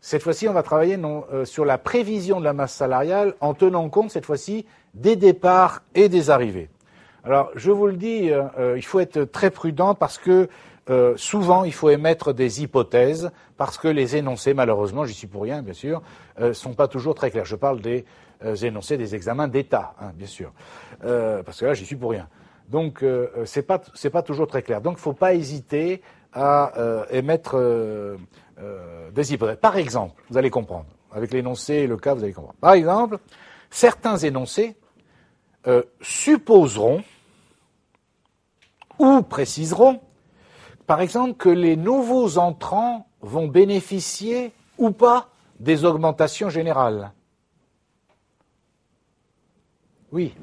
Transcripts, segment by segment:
Cette fois-ci, on va travailler sur la prévision de la masse salariale en tenant compte, cette fois-ci, des départs et des arrivées. Alors, je vous le dis, il faut être très prudent parce que souvent, il faut émettre des hypothèses parce que les énoncés, malheureusement, j'y suis pour rien, bien sûr, sont pas toujours très clairs. Je parle des énoncés des examens d'État, bien sûr, parce que là, j'y suis pour rien. Donc, c'est pas toujours très clair. Donc, il ne faut pas hésiter à émettre des hypothèses. Par exemple, vous allez comprendre. Avec l'énoncé et le cas, vous allez comprendre. Par exemple, certains énoncés supposeront ou préciseront, par exemple, que les nouveaux entrants vont bénéficier ou pas des augmentations générales. Oui.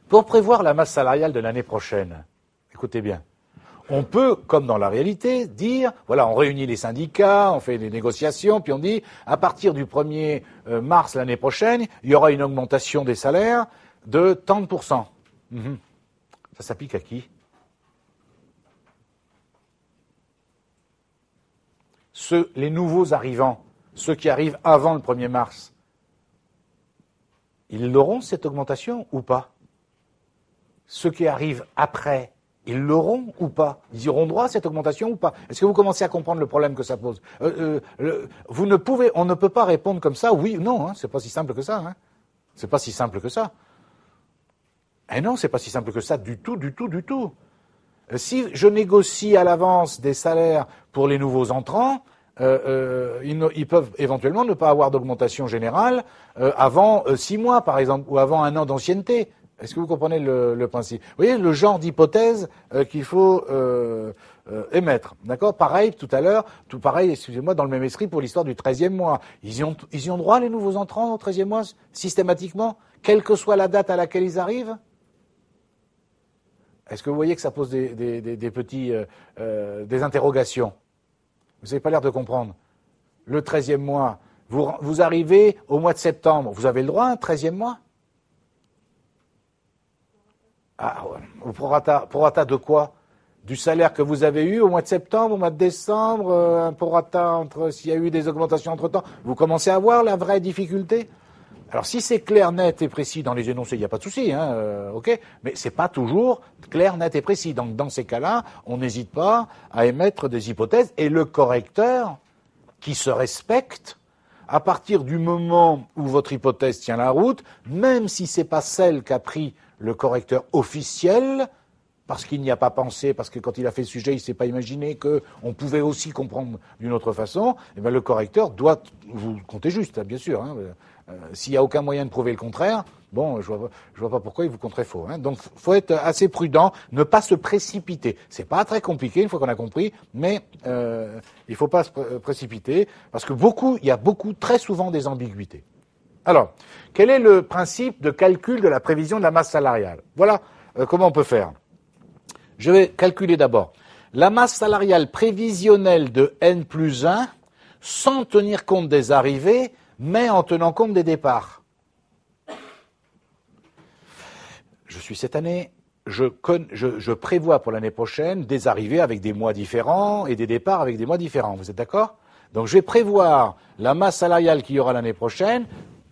Pour prévoir la masse salariale de l'année prochaine, écoutez bien, on peut, comme dans la réalité, dire, voilà, on réunit les syndicats, on fait des négociations, puis on dit, à partir du 1er mars l'année prochaine, il y aura une augmentation des salaires de tant de pourcents. Ça s'applique à qui? Les nouveaux arrivants, ceux qui arrivent avant le 1er mars, ils l'auront cette augmentation ou pas? Ceux qui arrivent après, ils l'auront ou pas? Ils auront droit à cette augmentation ou pas? Est-ce que vous commencez à comprendre le problème que ça pose? On ne peut pas répondre comme ça, oui ou non, c'est pas si simple que ça. C'est pas si simple que ça. Eh non, c'est pas si simple que ça du tout. Si je négocie à l'avance des salaires pour les nouveaux entrants, ils peuvent éventuellement ne pas avoir d'augmentation générale avant 6 mois, par exemple, ou avant 1 an d'ancienneté. Est-ce que vous comprenez le principe? Vous voyez le genre d'hypothèse qu'il faut émettre. D'accord? Pareil, tout à l'heure, excusez-moi, dans le même esprit pour l'histoire du 13e mois. Ils y ont droit, les nouveaux entrants, au 13e mois, systématiquement, quelle que soit la date à laquelle ils arrivent? Est-ce que vous voyez que ça pose des interrogations? Vous n'avez pas l'air de comprendre. Le 13e mois, vous arrivez au mois de septembre, vous avez le droit à un 13e mois? Ah, au prorata de quoi? Du salaire que vous avez eu au mois de septembre, au mois de décembre, un prorata s'il y a eu des augmentations entre-temps. Vous commencez à voir la vraie difficulté? Alors si c'est clair, net et précis dans les énoncés, il n'y a pas de souci, ok. Mais c'est pas toujours clair, net et précis. Donc dans ces cas-là, on n'hésite pas à émettre des hypothèses et le correcteur, qui se respecte, à partir du moment où votre hypothèse tient la route, même si c'est pas celle qu'a pris le correcteur officiel, parce qu'il n'y a pas pensé, parce que quand il a fait le sujet, il ne s'est pas imaginé qu'on pouvait aussi comprendre d'une autre façon, et bien le correcteur doit vous compter juste, bien sûr. S'il n'y a aucun moyen de prouver le contraire, bon, je vois pas pourquoi il vous compterait faux. Donc, faut être assez prudent, ne pas se précipiter. C'est pas très compliqué, une fois qu'on a compris, mais il faut pas se précipiter, parce que il y a très souvent des ambiguïtés. Alors, quel est le principe de calcul de la prévision de la masse salariale? Voilà comment on peut faire. Je vais calculer d'abord la masse salariale prévisionnelle de N plus 1 sans tenir compte des arrivées, mais en tenant compte des départs. Je suis cette année, je prévois pour l'année prochaine des arrivées avec des mois différents et des départs avec des mois différents. Vous êtes d'accord? Donc je vais prévoir la masse salariale qu'il y aura l'année prochaine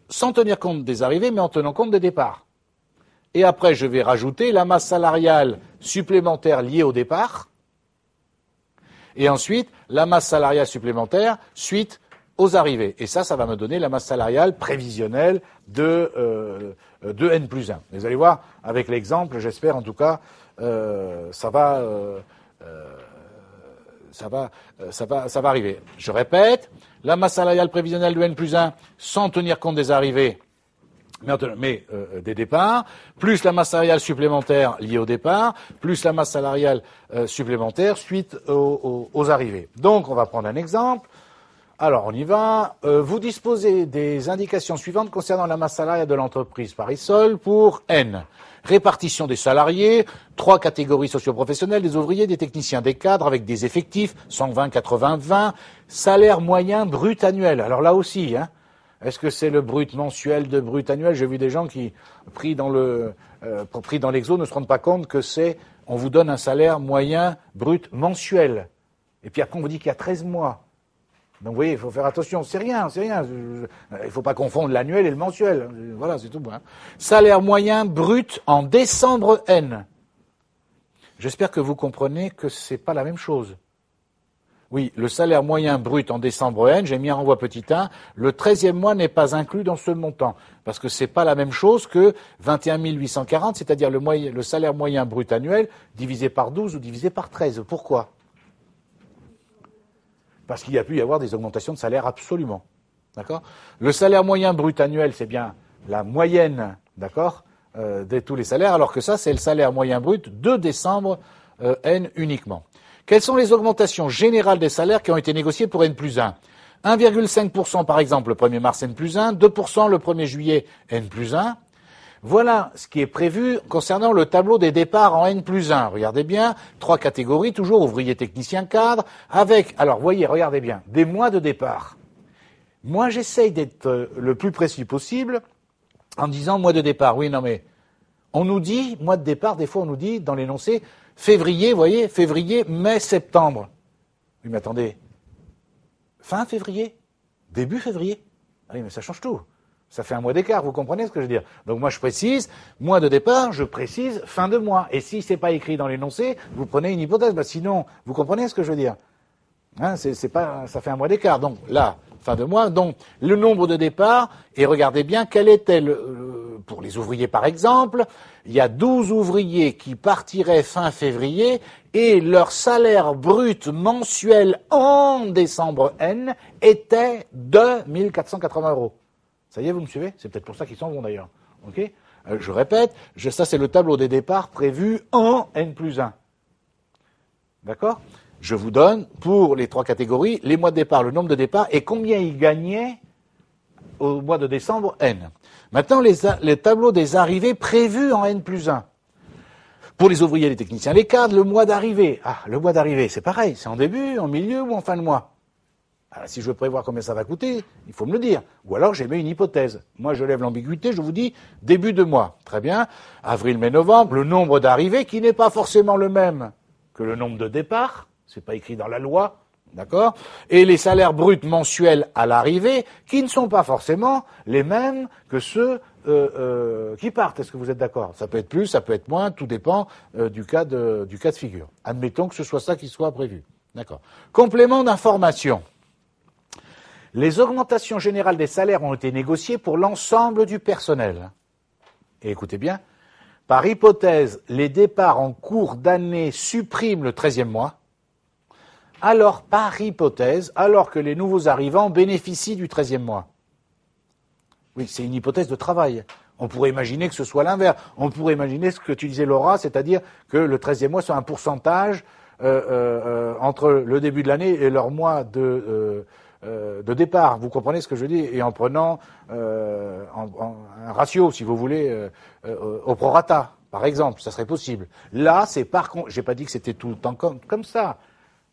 sans tenir compte des arrivées, mais en tenant compte des départs. Et après, je vais rajouter la masse salariale supplémentaire liée au départ. Et ensuite, la masse salariale supplémentaire suite aux arrivées. Et ça va me donner la masse salariale prévisionnelle de N plus 1. Vous allez voir, avec l'exemple, j'espère en tout cas, ça va arriver. Je répète, la masse salariale prévisionnelle de N plus 1 sans tenir compte des arrivées, mais des départs, plus la masse salariale supplémentaire liée au départ, plus la masse salariale supplémentaire suite aux arrivées. Donc, on va prendre un exemple. Alors, on y va. Vous disposez des indications suivantes concernant la masse salariale de l'entreprise Parisol pour N. Répartition des salariés, 3 catégories socio-professionnelles, des ouvriers, des techniciens, des cadres, avec des effectifs, 120, 80, 20. Salaire moyen brut annuel. Alors là aussi, est-ce que c'est le brut mensuel de brut annuel? J'ai vu des gens qui, pris dans l'exo, ne se rendent pas compte que on vous donne un salaire moyen brut mensuel. Et puis après, on vous dit qu'il y a 13 mois. Donc vous voyez, il faut faire attention, c'est rien, c'est rien. Il ne faut pas confondre l'annuel et le mensuel. Voilà, c'est tout. Hein. Salaire moyen brut en décembre N. J'espère que vous comprenez que c'est pas la même chose. Oui, le salaire moyen brut en décembre N, j'ai mis en renvoi petit 1, le 13e mois n'est pas inclus dans ce montant, parce que c'est pas la même chose que 21 840, c'est-à-dire le salaire moyen brut annuel divisé par 12 ou divisé par 13. Pourquoi ? Parce qu'il y a pu y avoir des augmentations de salaire absolument. D'accord ? Le salaire moyen brut annuel, c'est bien la moyenne, d'accord, de tous les salaires, alors que ça, c'est le salaire moyen brut de décembre N uniquement. Quelles sont les augmentations générales des salaires qui ont été négociées pour N plus 1 ? 1,5% par exemple le 1er mars N plus 1, 2% le 1er juillet N plus 1. Voilà ce qui est prévu concernant le tableau des départs en N plus 1. Regardez bien, 3 catégories, toujours ouvriers, techniciens, cadres, avec, alors voyez, regardez bien, des mois de départ. Moi, j'essaye d'être le plus précis possible en disant mois de départ. Oui, non mais, on nous dit, mois de départ, des fois on nous dit dans l'énoncé, février, vous voyez, février, mai, septembre. Oui, mais attendez, fin février, début février. Ah oui, mais ça change tout. Ça fait un mois d'écart, vous comprenez ce que je veux dire? Donc moi je précise, mois de départ, je précise fin de mois. Et si c'est pas écrit dans l'énoncé, vous prenez une hypothèse. Bah sinon, vous comprenez ce que je veux dire? Hein, c'est pas, ça fait un mois d'écart. Donc là, fin de mois, donc le nombre de départs, et regardez bien quel était pour les ouvriers par exemple, il y a 12 ouvriers qui partiraient fin février et leur salaire brut mensuel en décembre N était de 1480 €. Ça y est, vous me suivez? C'est peut-être pour ça qu'ils s'en vont d'ailleurs. Ok? Je répète, ça c'est le tableau des départs prévu en N plus 1. D'accord? Je vous donne, pour les 3 catégories, les mois de départ, le nombre de départs et combien ils gagnaient au mois de décembre N. Maintenant, les tableaux des arrivées prévus en N plus 1. Pour les ouvriers, les techniciens, les cadres, le mois d'arrivée. Ah, le mois d'arrivée, c'est pareil, c'est en début, en milieu ou en fin de mois? Alors, si je veux prévoir combien ça va coûter, il faut me le dire. Ou alors j'émets une hypothèse. Moi, je lève l'ambiguïté, je vous dis début de mois. Très bien. Avril, mai, novembre, le nombre d'arrivées qui n'est pas forcément le même que le nombre de départs. C'est pas écrit dans la loi. D'accord? Et les salaires bruts mensuels à l'arrivée qui ne sont pas forcément les mêmes que ceux qui partent. Est-ce que vous êtes d'accord? Ça peut être plus, ça peut être moins, tout dépend du cas de figure. Admettons que ce soit ça qui soit prévu. D'accord. Complément d'information. Les augmentations générales des salaires ont été négociées pour l'ensemble du personnel. Et écoutez bien, par hypothèse, les départs en cours d'année suppriment le 13e mois. Alors, par hypothèse, alors que les nouveaux arrivants bénéficient du 13e mois. Oui, c'est une hypothèse de travail. On pourrait imaginer que ce soit l'inverse. On pourrait imaginer ce que tu disais, Laura, c'est-à-dire que le 13e mois soit un pourcentage entre le début de l'année et leur mois de départ. Vous comprenez ce que je dis? Et en prenant un ratio, si vous voulez, au prorata, par exemple, ça serait possible. Là, c'est par contre, j'ai pas dit que c'était tout le temps comme ça.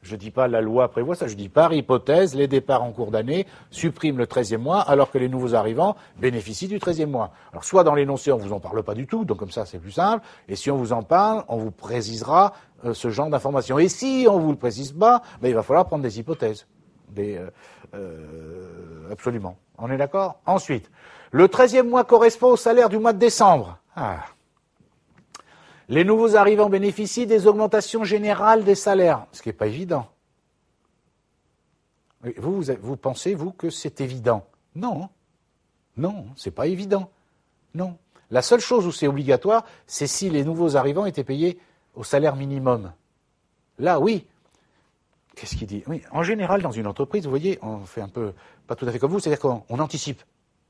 Je dis pas la loi prévoit ça, je dis par hypothèse, les départs en cours d'année suppriment le 13e mois, alors que les nouveaux arrivants bénéficient du 13e mois. Alors, soit dans l'énoncé, on vous en parle pas du tout, donc comme ça, c'est plus simple, et si on vous en parle, on vous précisera ce genre d'informations. Et si on vous le précise pas, ben, il va falloir prendre des hypothèses. Absolument. On est d'accord? Ensuite, le 13e mois correspond au salaire du mois de décembre. Ah. Les nouveaux arrivants bénéficient des augmentations générales des salaires, ce qui n'est pas évident. Vous pensez, vous, que c'est évident? Non. Non, c'est pas évident. Non. La seule chose où c'est obligatoire, c'est si les nouveaux arrivants étaient payés au salaire minimum. Là, oui. Qu'est-ce qu'il dit? Oui, en général, dans une entreprise, vous voyez, on fait un peu, pas tout à fait comme vous, c'est-à-dire qu'on anticipe.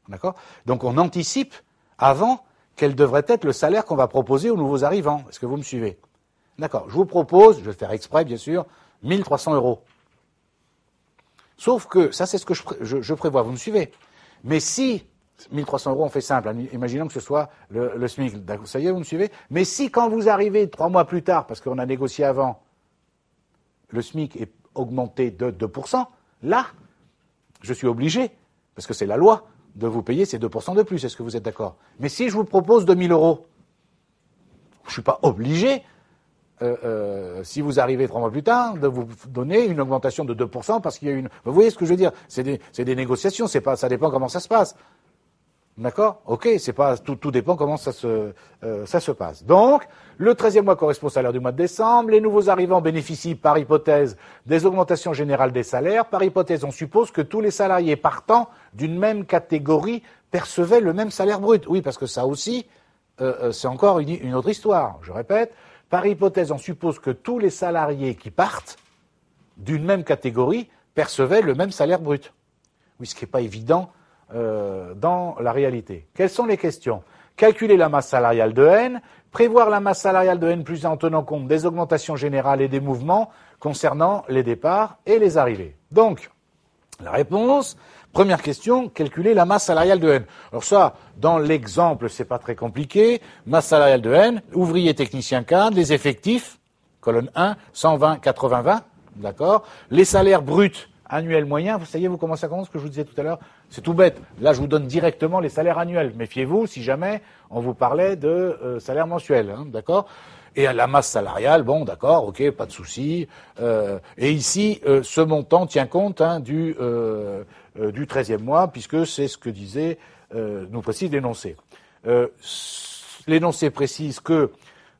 D'accord? Donc on anticipe avant quel devrait être le salaire qu'on va proposer aux nouveaux arrivants. Est-ce que vous me suivez? D'accord. Je vous propose, je vais le faire exprès, bien sûr, 1300 €. Sauf que, ça c'est ce que je prévois, vous me suivez? Mais si, 1300 €, on fait simple, imaginons que ce soit le SMIC, ça y est, vous me suivez? Mais si quand vous arrivez 3 mois plus tard, parce qu'on a négocié avant, le SMIC est augmenté de 2%, là, je suis obligé, parce que c'est la loi, de vous payer ces 2% de plus. Est-ce que vous êtes d'accord? Mais si je vous propose 2000 €, je ne suis pas obligé si vous arrivez 3 mois plus tard, de vous donner une augmentation de 2% parce qu'il y a une... Vous voyez ce que je veux dire? C'est des négociations, ça dépend comment ça se passe. D'accord? Ok, c'est pas tout dépend comment ça se passe. Donc, le 13e mois correspond au salaire du mois de décembre. Les nouveaux arrivants bénéficient par hypothèse des augmentations générales des salaires. Par hypothèse, on suppose que tous les salariés partant d'une même catégorie percevaient le même salaire brut. Oui, parce que ça aussi, c'est encore une autre histoire. Je répète, par hypothèse, on suppose que tous les salariés qui partent d'une même catégorie percevaient le même salaire brut. Oui, ce qui n'est pas évident dans la réalité. Quelles sont les questions? Calculer la masse salariale de N, prévoir la masse salariale de N plus 1 en tenant compte des augmentations générales et des mouvements concernant les départs et les arrivées. Donc, la réponse, première question, calculer la masse salariale de N. Alors ça, dans l'exemple, c'est pas très compliqué. Masse salariale de N, ouvrier technicien cadre, les effectifs, colonne 1, 120, 80, 20, d'accord. Les salaires bruts annuels moyens, ça y est, vous commencez à comprendre ce que je vous disais tout à l'heure. C'est tout bête. Là, je vous donne directement les salaires annuels. Méfiez-vous si jamais on vous parlait de salaire mensuel, hein, d'accord. Et à la masse salariale, bon, d'accord, ok, pas de souci. Et ici, ce montant tient compte du 13e mois, puisque c'est ce que disait, nous précise l'énoncé. L'énoncé précise que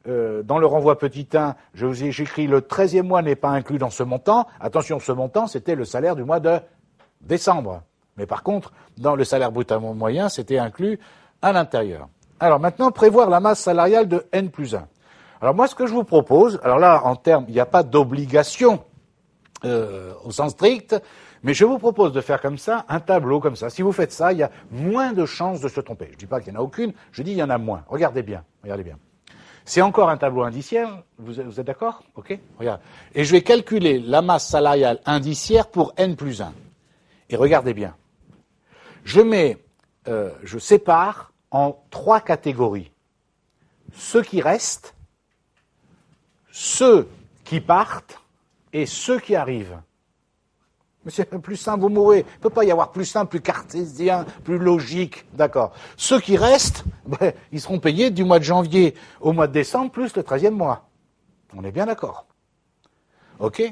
dans le renvoi petit 1, j'écris le 13e mois n'est pas inclus dans ce montant. Attention, ce montant, c'était le salaire du mois de décembre. Mais par contre, dans le salaire brut moyen, c'était inclus à l'intérieur. Alors maintenant, prévoir la masse salariale de N plus 1. Alors moi, ce que je vous propose, alors là, en termes, il n'y a pas d'obligation au sens strict, mais je vous propose de faire comme ça, un tableau comme ça. Si vous faites ça, il y a moins de chances de se tromper. Je ne dis pas qu'il n'y en a aucune, je dis il y en a moins. Regardez bien, regardez bien. C'est encore un tableau indiciaire, vous êtes d'accord? Ok. Regarde. Et je vais calculer la masse salariale indiciaire pour N plus 1. Et regardez bien. Je sépare en 3 catégories. Ceux qui restent, ceux qui partent et ceux qui arrivent. Mais c'est plus simple, vous mourrez. Il ne peut pas y avoir plus simple, plus cartésien, plus logique. D'accord. Ceux qui restent, ils seront payés du mois de janvier au mois de décembre plus le 13e mois. On est bien d'accord. OK?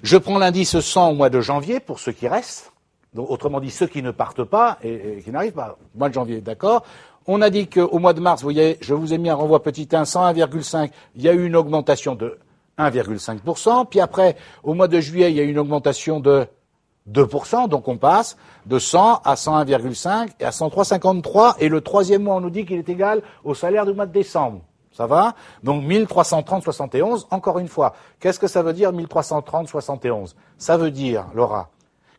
Je prends l'indice 100 au mois de janvier pour ceux qui restent. Donc, autrement dit, ceux qui ne partent pas et qui n'arrivent pas au mois de janvier. D'accord? On a dit qu'au mois de mars, vous voyez, je vous ai mis un renvoi petit 1, 101,5. Il y a eu une augmentation de 1,5%. Puis après, au mois de juillet, il y a eu une augmentation de 2%. Donc on passe de 100 à 101,5 et à 103,53. Et le 3e mois, on nous dit qu'il est égal au salaire du mois de décembre. Ça va? Donc 1330,71. Encore une fois, qu'est-ce que ça veut dire 1330,71? Ça veut dire, Laura,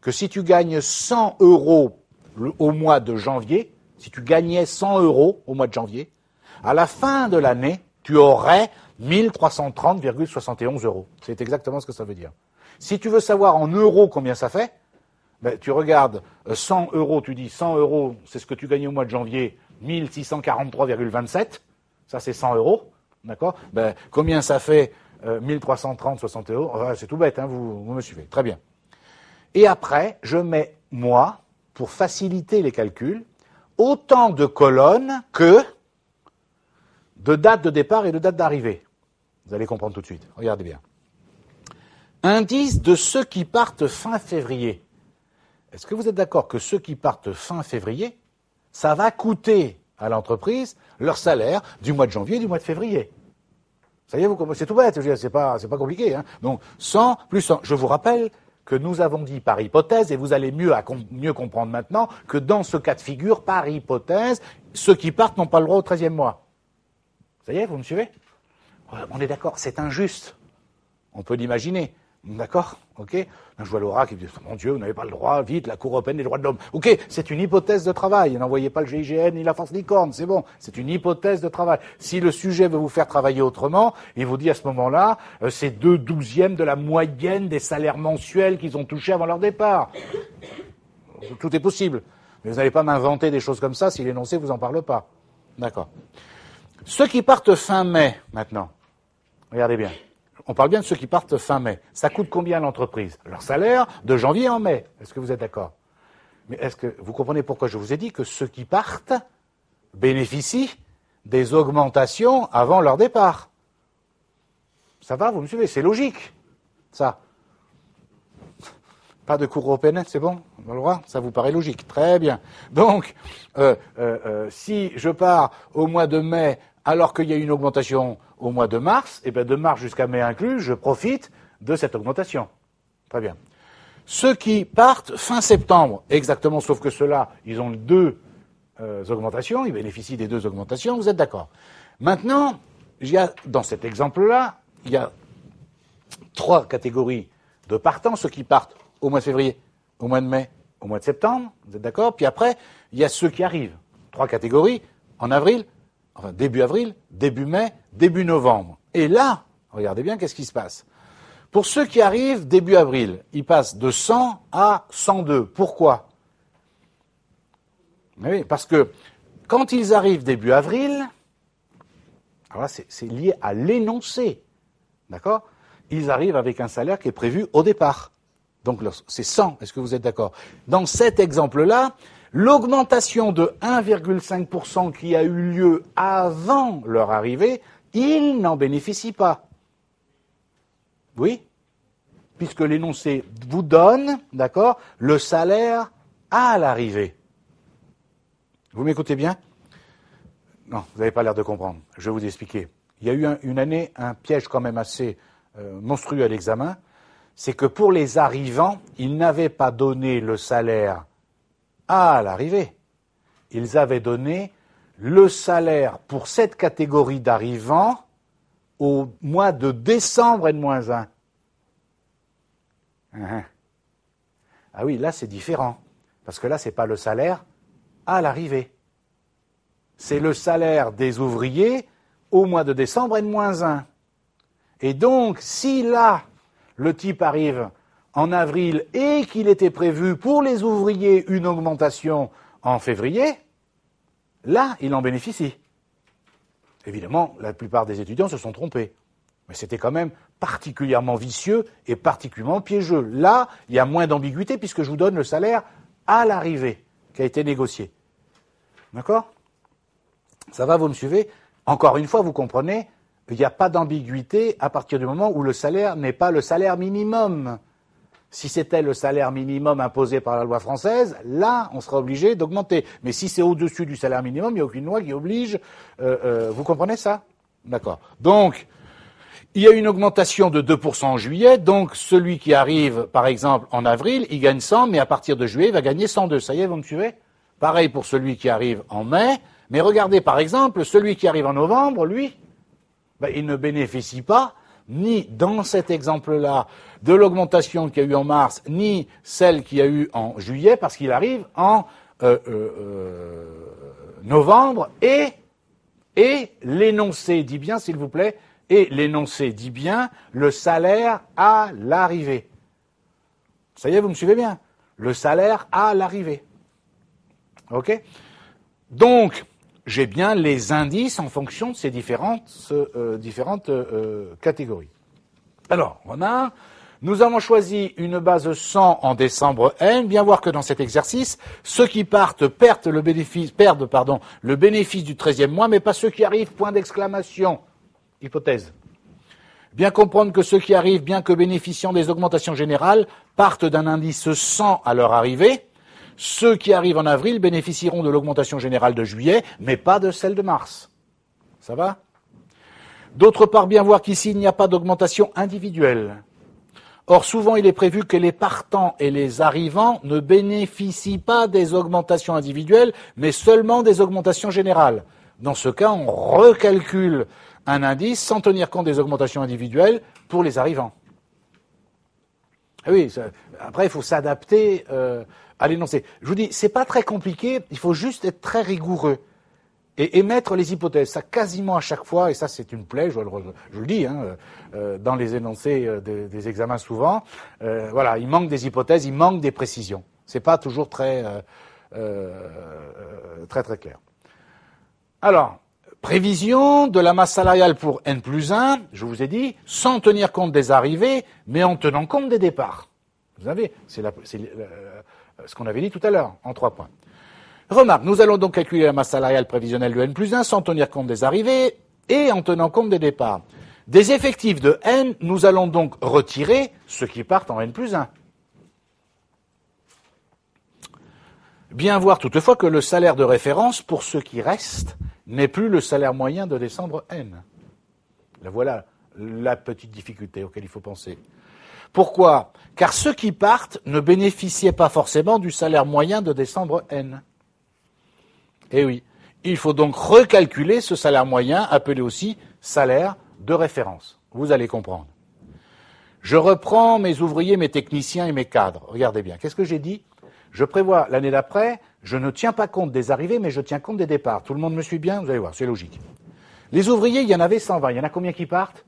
que si tu gagnes 100 euros au mois de janvier, si tu gagnais 100 euros au mois de janvier, à la fin de l'année, tu aurais 1330,71 euros. C'est exactement ce que ça veut dire. Si tu veux savoir en euros combien ça fait, tu regardes 100 euros, tu dis 100 euros, c'est ce que tu gagnais au mois de janvier, 1643,27, ça c'est 100 euros, d'accord? Combien ça fait 1330,71 euros? C'est tout bête, hein, vous me suivez, très bien. Et après, je mets, moi, pour faciliter les calculs, autant de colonnes que de date de départ et de date d'arrivée. Vous allez comprendre tout de suite. Regardez bien. Indice de ceux qui partent fin février. Est-ce que vous êtes d'accord que ceux qui partent fin février, ça va coûter à l'entreprise leur salaire du mois de janvier et du mois de février? Ça y est, c'est tout bête, c'est pas compliqué. Hein. Donc 100 plus 100. Je vous rappelle que nous avons dit par hypothèse, et vous allez mieux comprendre maintenant, que dans ce cas de figure, par hypothèse, ceux qui partent n'ont pas le droit au 13e mois. Ça y est, vous me suivez? On est d'accord, c'est injuste. On peut l'imaginer. D'accord? Ok? Je vois Laura qui me dit, mon Dieu, vous n'avez pas le droit, vite, la Cour européenne des droits de l'homme. Ok, c'est une hypothèse de travail. N'envoyez pas le GIGN ni la force licorne, c'est bon. C'est une hypothèse de travail. Si le sujet veut vous faire travailler autrement, il vous dit à ce moment-là, c'est 2/12 de la moyenne des salaires mensuels qu'ils ont touchés avant leur départ. Tout est possible. Mais vous n'allez pas m'inventer des choses comme ça si l'énoncé ne vous en parle pas. D'accord. Ceux qui partent fin mai, maintenant. Regardez bien. On parle bien de ceux qui partent fin mai. Ça coûte combien à l'entreprise? Leur salaire de janvier en mai. Est-ce que vous êtes d'accord? Mais est-ce que vous comprenez pourquoi je vous ai dit que ceux qui partent bénéficient des augmentations avant leur départ? Ça va, vous me suivez? C'est logique, ça. Pas de cours européenne, c'est bon? On va le voir? Ça vous paraît logique? Très bien. Donc, si je pars au mois de mai alors qu'il y a une augmentation au mois de mars, et bien de mars jusqu'à mai inclus, je profite de cette augmentation. Très bien. Ceux qui partent fin septembre, exactement, sauf que ceux-là, ils ont deux augmentations, ils bénéficient des deux augmentations, vous êtes d'accord? Maintenant, dans cet exemple-là, il y a trois catégories de partants, ceux qui partent au mois de février, au mois de mai, au mois de septembre, vous êtes d'accord? Puis après, il y a ceux qui arrivent. Trois catégories, en avril, enfin début avril, début mai, début novembre. Et là, regardez bien qu'est-ce qui se passe. Pour ceux qui arrivent début avril, ils passent de 100 à 102. Pourquoi? Oui, parce que quand ils arrivent début avril, alors là, c'est lié à l'énoncé, d'accord? Ils arrivent avec un salaire qui est prévu au départ. Donc c'est 100, est-ce que vous êtes d'accord? Dans cet exemple-là, l'augmentation de 1,5% qui a eu lieu avant leur arrivée, ils n'en bénéficient pas. Oui? Puisque l'énoncé vous donne, d'accord, le salaire à l'arrivée. Vous m'écoutez bien? Non, vous n'avez pas l'air de comprendre. Je vais vous expliquer. Il y a eu une année un piège quand même assez monstrueux à l'examen. C'est que pour les arrivants, ils n'avaient pas donné le salaire à l'arrivée. Ils avaient donné le salaire pour cette catégorie d'arrivants au mois de décembre N-1. Ah oui, là c'est différent. Parce que là, ce n'est pas le salaire à l'arrivée. C'est le salaire des ouvriers au mois de décembre N-1. Et donc, si là, le type arrive en avril et qu'il était prévu pour les ouvriers une augmentation en février, là, il en bénéficie. Évidemment, la plupart des étudiants se sont trompés. Mais c'était quand même particulièrement vicieux et particulièrement piégeux. Là, il y a moins d'ambiguïté puisque je vous donne le salaire à l'arrivée qui a été négocié. D'accord? Ça va, vous me suivez? Encore une fois, vous comprenez, il n'y a pas d'ambiguïté à partir du moment où le salaire n'est pas le salaire minimum. Si c'était le salaire minimum imposé par la loi française, là, on serait obligé d'augmenter. Mais si c'est au-dessus du salaire minimum, il n'y a aucune loi qui oblige. Vous comprenez ça? D'accord. Donc, il y a une augmentation de 2% en juillet. Donc, celui qui arrive, par exemple, en avril, il gagne 100, mais à partir de juillet, il va gagner 102. Ça y est, vous me suivez? Pareil pour celui qui arrive en mai. Mais regardez, par exemple, celui qui arrive en novembre, lui, il ne bénéficie pas, ni dans cet exemple-là, de l'augmentation qu'il y a eu en mars, ni celle qu'il y a eu en juillet, parce qu'il arrive en novembre, et l'énoncé dit bien, s'il vous plaît, et l'énoncé dit bien le salaire à l'arrivée. Ça y est, vous me suivez bien? Le salaire à l'arrivée. OK? Donc, j'ai bien les indices en fonction de ces différentes catégories. Alors, Renard, nous avons choisi une base 100 en décembre N. Bien voir que dans cet exercice, ceux qui partent perdent le bénéfice du 13e mois, mais pas ceux qui arrivent, point d'exclamation. Hypothèse. Bien comprendre que ceux qui arrivent, bien que bénéficiant des augmentations générales, partent d'un indice 100 à leur arrivée. Ceux qui arrivent en avril bénéficieront de l'augmentation générale de juillet, mais pas de celle de mars. Ça va? D'autre part, bien voir qu'ici, il n'y a pas d'augmentation individuelle. Or, souvent, il est prévu que les partants et les arrivants ne bénéficient pas des augmentations individuelles, mais seulement des augmentations générales. Dans ce cas, on recalcule un indice sans tenir compte des augmentations individuelles pour les arrivants. Oui, après, il faut s'adapter à l'énoncé. Je vous dis, c'est pas très compliqué, il faut juste être très rigoureux et émettre les hypothèses. Ça, quasiment à chaque fois, et ça, c'est une plaie, je le dis, dans les énoncés des examens souvent. Voilà, il manque des hypothèses, il manque des précisions. C'est pas toujours très clair. Alors, prévision de la masse salariale pour N+1, je vous ai dit, sans tenir compte des arrivées, mais en tenant compte des départs. Vous savez, c'est ce qu'on avait dit tout à l'heure, en 3 points. Remarque, nous allons donc calculer la masse salariale prévisionnelle de N+1 sans tenir compte des arrivées et en tenant compte des départs. Des effectifs de N, nous allons donc retirer ceux qui partent en N plus 1. Bien voir toutefois que le salaire de référence, pour ceux qui restent, n'est plus le salaire moyen de décembre N. Là, voilà la petite difficulté auquel il faut penser. Pourquoi? Car ceux qui partent ne bénéficiaient pas forcément du salaire moyen de décembre N. Eh oui, il faut donc recalculer ce salaire moyen, appelé aussi salaire de référence. Vous allez comprendre. Je reprends mes ouvriers, mes techniciens et mes cadres. Regardez bien, qu'est-ce que j'ai dit? Je prévois l'année d'après, je ne tiens pas compte des arrivées, mais je tiens compte des départs. Tout le monde me suit bien? Vous allez voir, c'est logique. Les ouvriers, il y en avait 120. Il y en a combien qui partent?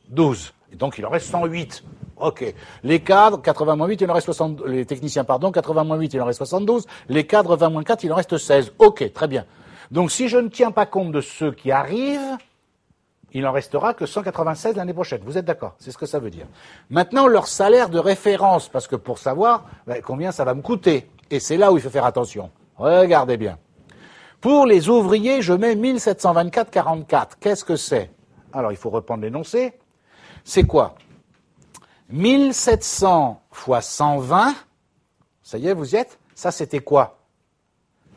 12. Et donc, il en reste 108. OK. Les cadres, 80-8, il en reste 60, les techniciens, pardon, 80-8, il en reste 72. Les cadres, 20-4, il en reste 16. OK, très bien. Donc, si je ne tiens pas compte de ceux qui arrivent, il en restera que 196 l'année prochaine. Vous êtes d'accord? C'est ce que ça veut dire. Maintenant, leur salaire de référence, parce que pour savoir combien ça va me coûter. Et c'est là où il faut faire attention. Regardez bien. Pour les ouvriers, je mets 1724,44. Qu'est-ce que c'est? Alors, il faut reprendre l'énoncé. C'est quoi? 1700 fois 120, ça y est, vous y êtes? Ça, c'était quoi?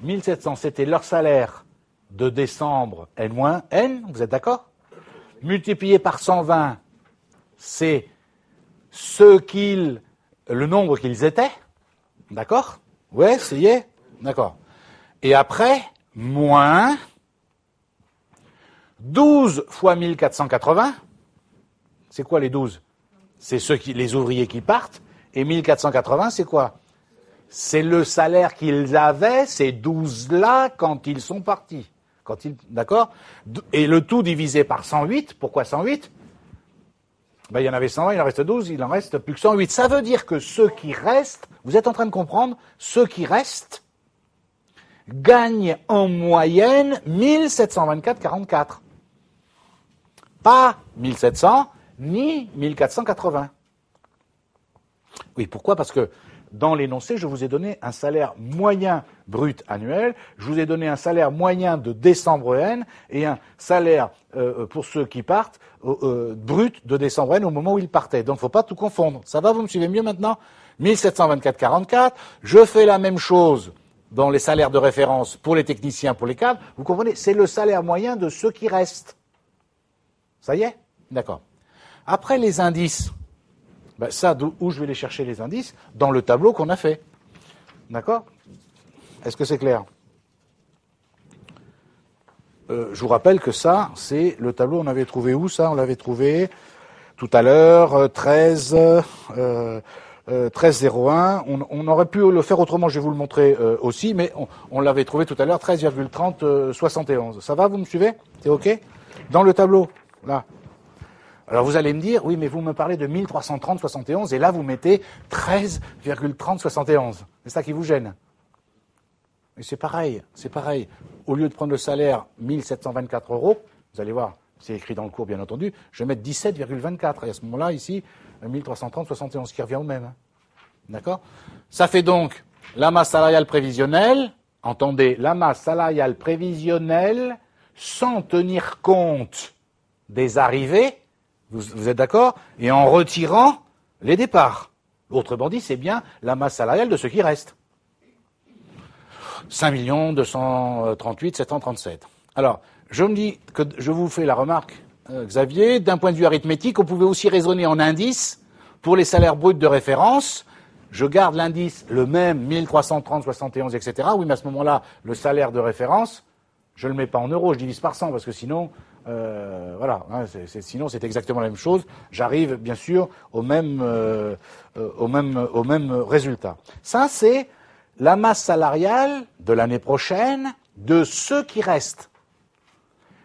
1700, c'était leur salaire de décembre N-N, vous êtes d'accord? Multiplié par 120, c'est le nombre qu'ils étaient, d'accord? Ouais, ça y est, d'accord. Et après, moins 12 fois 1480, c'est quoi les 12? C'est les ouvriers qui partent, et 1480, c'est quoi? C'est le salaire qu'ils avaient, ces 12-là, quand ils sont partis. D'accord? Et le tout divisé par 108, pourquoi 108? Il y en avait 120, il en reste 12, il en reste plus que 108. Ça veut dire que ceux qui restent, vous êtes en train de comprendre, ceux qui restent gagnent en moyenne 1724,44. Pas 1700, ni 1480. Oui, pourquoi? Parce que dans l'énoncé, je vous ai donné un salaire moyen brut annuel, je vous ai donné un salaire moyen de décembre N et un salaire, pour ceux qui partent, brut de décembre N au moment où ils partaient. Donc, il ne faut pas tout confondre. Ça va, vous me suivez mieux maintenant? 1724,44. Je fais la même chose dans les salaires de référence pour les techniciens, pour les cadres. Vous comprenez? C'est le salaire moyen de ceux qui restent. Ça y est? D'accord. Après, les indices. Ça, où je vais les chercher, les indices? Dans le tableau qu'on a fait. D'accord? Est-ce que c'est clair? Je vous rappelle que ça, c'est le tableau, on avait trouvé où ça? On l'avait trouvé tout à l'heure, 13,01. On aurait pu le faire autrement, je vais vous le montrer aussi, mais on l'avait trouvé tout à l'heure, 13,3071. Ça va, vous me suivez? C'est OK? Dans le tableau, là. Alors vous allez me dire, oui, mais vous me parlez de 1330,71 et là vous mettez 13,3071. C'est ça qui vous gêne. Et c'est pareil, c'est pareil. Au lieu de prendre le salaire 1724 €, vous allez voir, c'est écrit dans le cours bien entendu, je vais mettre 17,24. Et à ce moment-là, ici, 1330,71, qui revient au même. D'accord? Ça fait donc la masse salariale prévisionnelle, entendez, la masse salariale prévisionnelle sans tenir compte des arrivées. Vous êtes d'accord? Et en retirant les départs. Autrement dit, c'est bien la masse salariale de ceux qui restent. 5 238 737. Alors, je vous fais la remarque, Xavier, d'un point de vue arithmétique, on pouvait aussi raisonner en indice pour les salaires bruts de référence. Je garde l'indice, le même, 1330, 71, etc. Oui, mais à ce moment-là, le salaire de référence, je ne le mets pas en euros, je divise par 100, parce que sinon... voilà, hein, sinon c'est exactement la même chose. J'arrive bien sûr au même résultat. Ça, c'est la masse salariale de l'année prochaine de ceux qui restent.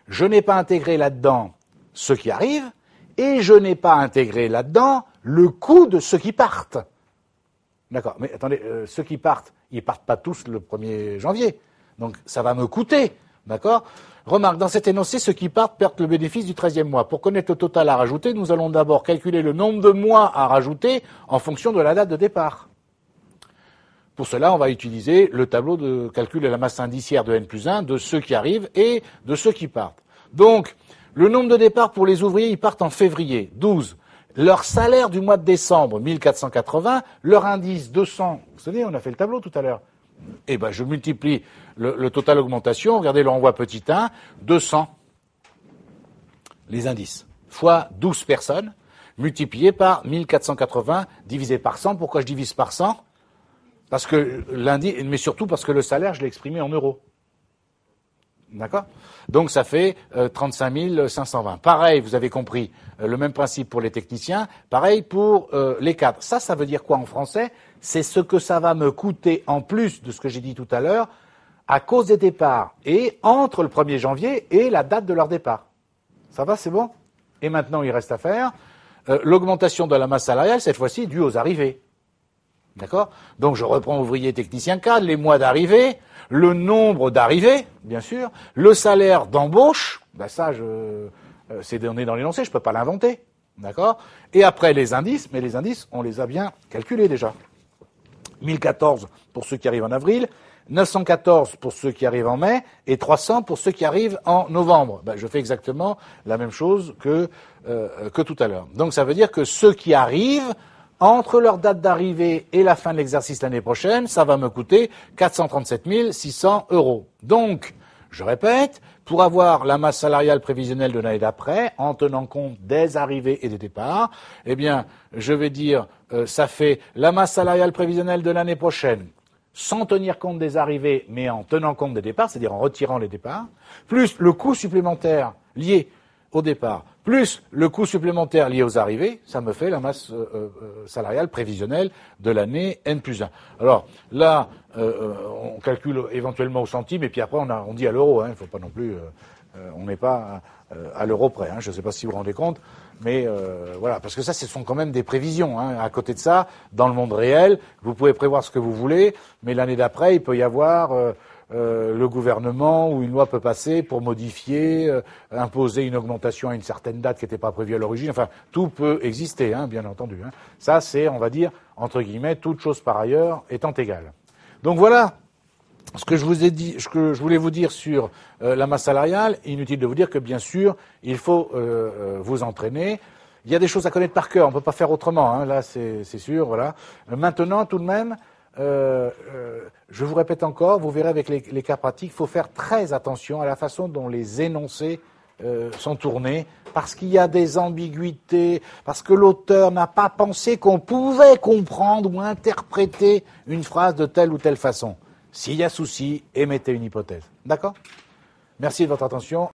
Je n'ai pas intégré là-dedans ceux qui arrivent et je n'ai pas intégré là-dedans le coût de ceux qui partent. D'accord, mais attendez, ceux qui partent, ils partent pas tous le 1er janvier. Donc ça va me coûter, d'accord ? Remarque, dans cet énoncé, ceux qui partent perdent le bénéfice du 13e mois. Pour connaître le total à rajouter, nous allons d'abord calculer le nombre de mois à rajouter en fonction de la date de départ. Pour cela, on va utiliser le tableau de calcul de la masse indiciaire de N plus 1, de ceux qui arrivent et de ceux qui partent. Donc, Le nombre de départs pour les ouvriers, ils partent en février, 12. Leur salaire du mois de décembre, 1480, leur indice, 200. Vous savez, on a fait le tableau tout à l'heure. Eh ben, je multiplie le total augmentation, regardez le renvoi petit 1, 200, les indices, fois 12 personnes, multiplié par 1480, divisé par 100. Pourquoi je divise par 100? Parce que l'indice, mais surtout parce que le salaire, je l'ai exprimé en euros. D'accord? Donc ça fait 35 520. Pareil, vous avez compris, le même principe pour les techniciens, pareil pour les cadres. Ça veut dire quoi en français? C'est ce que ça va me coûter en plus de ce que j'ai dit tout à l'heure, à cause des départs, et entre le 1er janvier et la date de leur départ. Ça va, c'est bon? Et maintenant, il reste à faire l'augmentation de la masse salariale, cette fois-ci due aux arrivées. D'accord? Donc je reprends ouvrier, technicien, cadre, les mois d'arrivée, le nombre d'arrivées, bien sûr, le salaire d'embauche, ben ça, c'est donné dans l'énoncé, je ne peux pas l'inventer. D'accord? Et après les indices, mais les indices, on les a bien calculés déjà. 1014 pour ceux qui arrivent en avril, 914 pour ceux qui arrivent en mai, et 300 pour ceux qui arrivent en novembre. Ben, je fais exactement la même chose que tout à l'heure. Donc ça veut dire que ceux qui arrivent, entre leur date d'arrivée et la fin de l'exercice l'année prochaine, ça va me coûter 437 600 €. Donc, je répète, pour avoir la masse salariale prévisionnelle de l'année d'après, en tenant compte des arrivées et des départs, eh bien, je vais dire, ça fait la masse salariale prévisionnelle de l'année prochaine, sans tenir compte des arrivées, mais en tenant compte des départs, c'est-à-dire en retirant les départs, plus le coût supplémentaire lié au départ, plus le coût supplémentaire lié aux arrivées, ça me fait la masse salariale prévisionnelle de l'année N+1. Alors là, on calcule éventuellement au centime, et puis après on dit à l'euro. Hein, il ne faut pas non plus, on n'est pas à l'euro près. Hein, je ne sais pas si vous vous rendez compte, mais voilà, parce que ça, ce sont quand même des prévisions. Hein. À côté de ça, dans le monde réel, vous pouvez prévoir ce que vous voulez, mais l'année d'après, il peut y avoir le gouvernement ou une loi peut passer pour modifier, imposer une augmentation à une certaine date qui n'était pas prévue à l'origine. Enfin, tout peut exister, hein, bien entendu. Hein. Ça, c'est, on va dire, entre guillemets, toute chose par ailleurs étant égale. Donc voilà ce que je vous ai dit, ce que je voulais vous dire sur la masse salariale. Inutile de vous dire que, bien sûr, il faut vous entraîner. Il y a des choses à connaître par cœur, on ne peut pas faire autrement, hein, là, c'est sûr, voilà. Maintenant, tout de même, je vous répète encore, vous verrez avec les cas pratiques, il faut faire très attention à la façon dont les énoncés sont tournés, parce qu'il y a des ambiguïtés, parce que l'auteur n'a pas pensé qu'on pouvait comprendre ou interpréter une phrase de telle ou telle façon. S'il y a souci, émettez une hypothèse. D'accord ? Merci de votre attention.